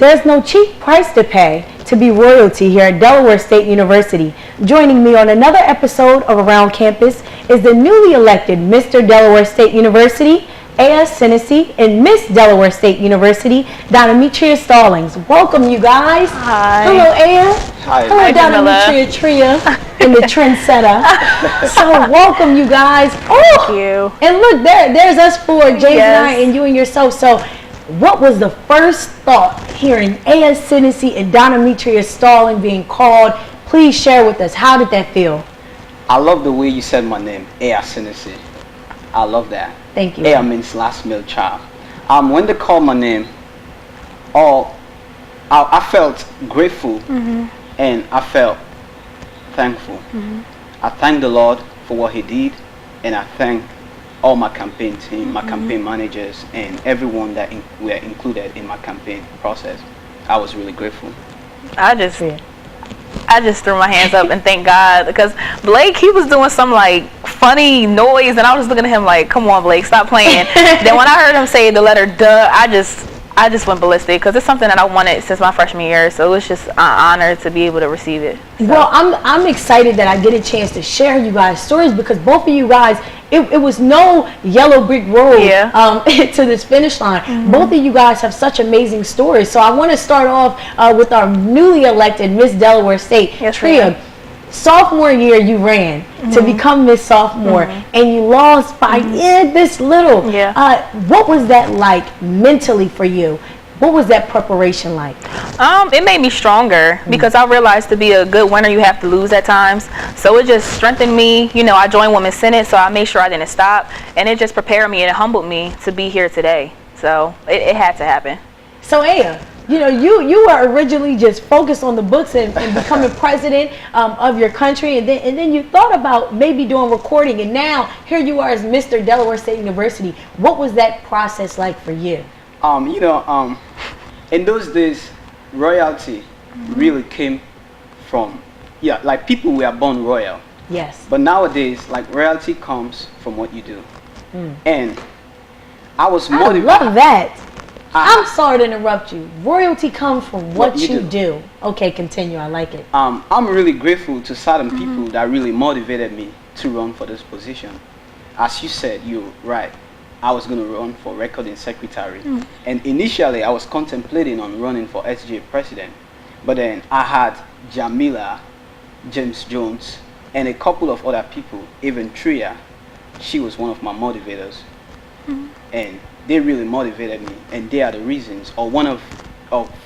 There's no cheap price to pay to be royalty here at Delaware State University. Joining me on another episode of Around Campus is the newly elected Mr. Delaware State University, Aiah, Senesie, and Miss Delaware State University, Donametria Stallings. Welcome, you guys. Hi. Hello, Aiah. Hi. Hello, Donametria Tria and the trendsetter. So welcome, you guys. Oh, thank you. And look, there's us four, James and I, and you and yourself. So what was the first thought hearing Aiah, Senesie, and Donametria Stallings being called? Please share with us. How did that feel? I love the way you said my name, Aiah Senesie. I love that. Thank you. Aiah means last male child. When they called my name, I felt grateful and I felt thankful. I thank the Lord for what He did, and I thank all my campaign team, my campaign managers, and everyone that were included in my campaign process. I was really grateful. I just threw my hands up and thank God, because Blake, he was doing some like funny noise and I was looking at him like, come on Blake, stop playing. Then when I heard him say the letter duh, I just went ballistic, because it's something that I wanted since my freshman year, so it was just an honor to be able to receive it. So. Well, I'm excited that I get a chance to share you guys' stories, because both of you guys, it was no yellow brick road to this finish line. Both of you guys have such amazing stories. So I want to start off with our newly elected Miss Delaware State, Tria. Sophomore year you ran to become Miss Sophomore, and you lost by this little. What was that like mentally for you? What was that preparation like? It made me stronger, because I realized to be a good winner you have to lose at times. So it just strengthened me. You know, I joined Women's Senate, so I made sure I didn't stop, and it just prepared me and it humbled me to be here today. So it had to happen. So Aiah, you know, you were originally just focused on the books and becoming president of your country, and then you thought about maybe doing recording, and now here you are as Mr. Delaware State University. What was that process like for you? In those days, royalty really came from, like people were born royal. Yes. But nowadays, like royalty comes from what you do. And I was motivated. I love that. I'm sorry to interrupt you. Royalty comes from what you do. Okay, continue. I like it. I'm really grateful to certain people that really motivated me to run for this position. As you said, you're right. I was going to run for recording secretary. And initially, I was contemplating on running for SGA president. But then I had Jamila, James Jones, and a couple of other people, even Tria. She was one of my motivators. And they really motivated me, and they are the reasons, or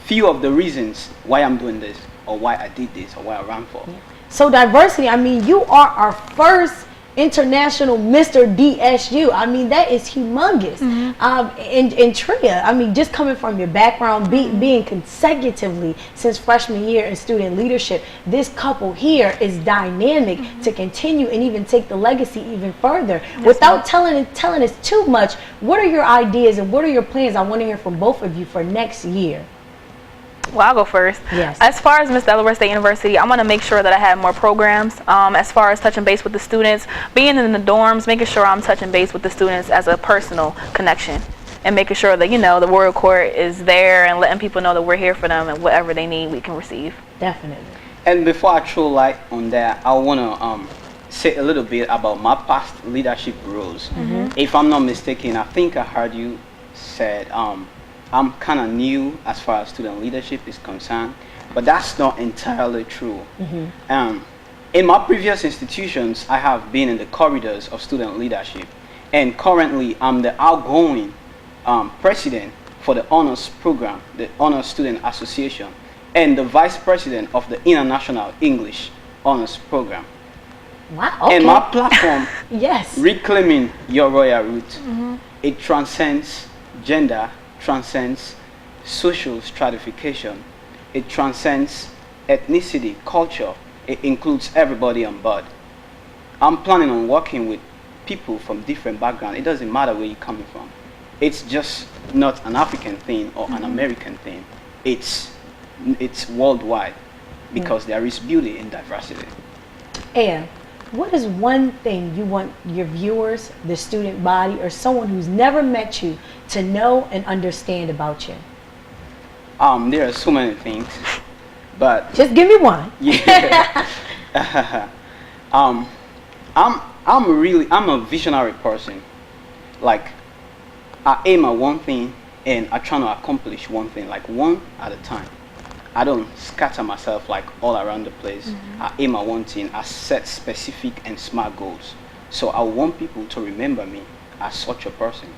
few of the reasons why I'm doing this, or why I did this, or why I ran for. So diversity, I mean, you are our first international Mr. DSU. I mean, that is humongous. And Tria, I mean, just coming from your background, being consecutively since freshman year in student leadership, this couple here is dynamic to continue and even take the legacy even further. Without telling us too much, what are your ideas and what are your plans? I want to hear from both of you for next year. Well, I'll go first. Yes. As far as Miss Delaware State University, I want to make sure that I have more programs. As far as touching base with the students, being in the dorms, making sure I'm touching base with the students as a personal connection, and making sure that, you know, the Royal Court is there and letting people know that we're here for them, and whatever they need, we can receive. Definitely. And before I throw light on that, I want to say a little bit about my past leadership roles. If I'm not mistaken, I think I heard you said I'm kind of new as far as student leadership is concerned, but that's not entirely true. In my previous institutions, I have been in the corridors of student leadership, and currently I'm the outgoing president for the honors program, the Honors Student Association, and the vice president of the International English Honors Program. Wow. Okay. And my platform, Reclaiming Your Royal Root, it transcends gender, transcends social stratification, it transcends ethnicity, culture, it includes everybody on board. I'm planning on working with people from different backgrounds. It doesn't matter where you're coming from. It's just not an African thing or an American thing. It's worldwide, because there is beauty in diversity. Aiah, what is one thing you want your viewers, the student body, or someone who's never met you to know and understand about you? There are so many things, but just give me one. Yeah. I'm a visionary person. Like, I aim at one thing and I try to accomplish one thing, like one at a time. I don't scatter myself like all around the place. I aim at one thing. I set specific and smart goals. So I want people to remember me as such a person.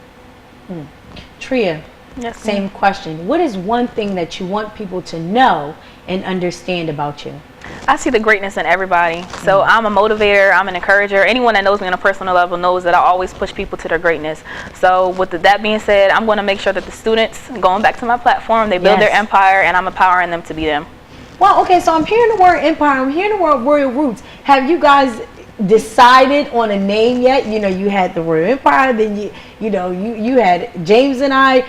Tria, Yes, same question. What is one thing that you want people to know and understand about you? I see the greatness in everybody. So I'm a motivator, I'm an encourager. Anyone that knows me on a personal level knows that I always push people to their greatness. So with that being said, I'm going to make sure that the students, going back to my platform, they build their empire, and I'm empowering them to be them. Well, okay, so I'm hearing the word empire, I'm hearing the word Royal Roots. Have you guys decided on a name yet? You know, you had the Royal Empire, then you had James and I.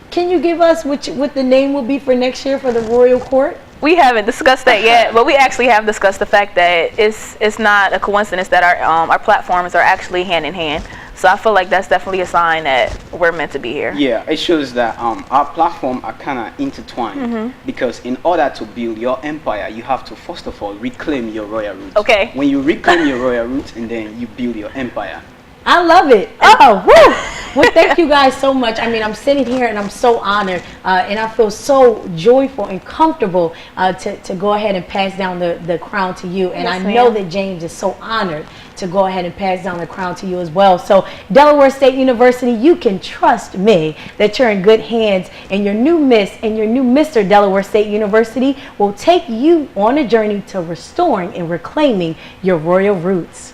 Can you give us what the name will be for next year for the Royal Court? We haven't discussed that yet, but we actually have discussed the fact that it's not a coincidence that our platforms are actually hand in hand. So I feel like that's definitely a sign that we're meant to be here. Yeah, it shows that our platform are kind of intertwined, because in order to build your empire, you have to first of all reclaim your royal roots. Okay. When you reclaim your royal roots, and then you build your empire. I love it. Oh, woo! Well, thank you guys so much. I mean, I'm sitting here and I'm so honored, and I feel so joyful and comfortable to go ahead and pass down the crown to you. And Yes, I know that James is so honored to go ahead and pass down the crown to you as well. So Delaware State University, you can trust me that you're in good hands, and your new Miss and your new Mr. Delaware State University will take you on a journey to restoring and reclaiming your royal roots.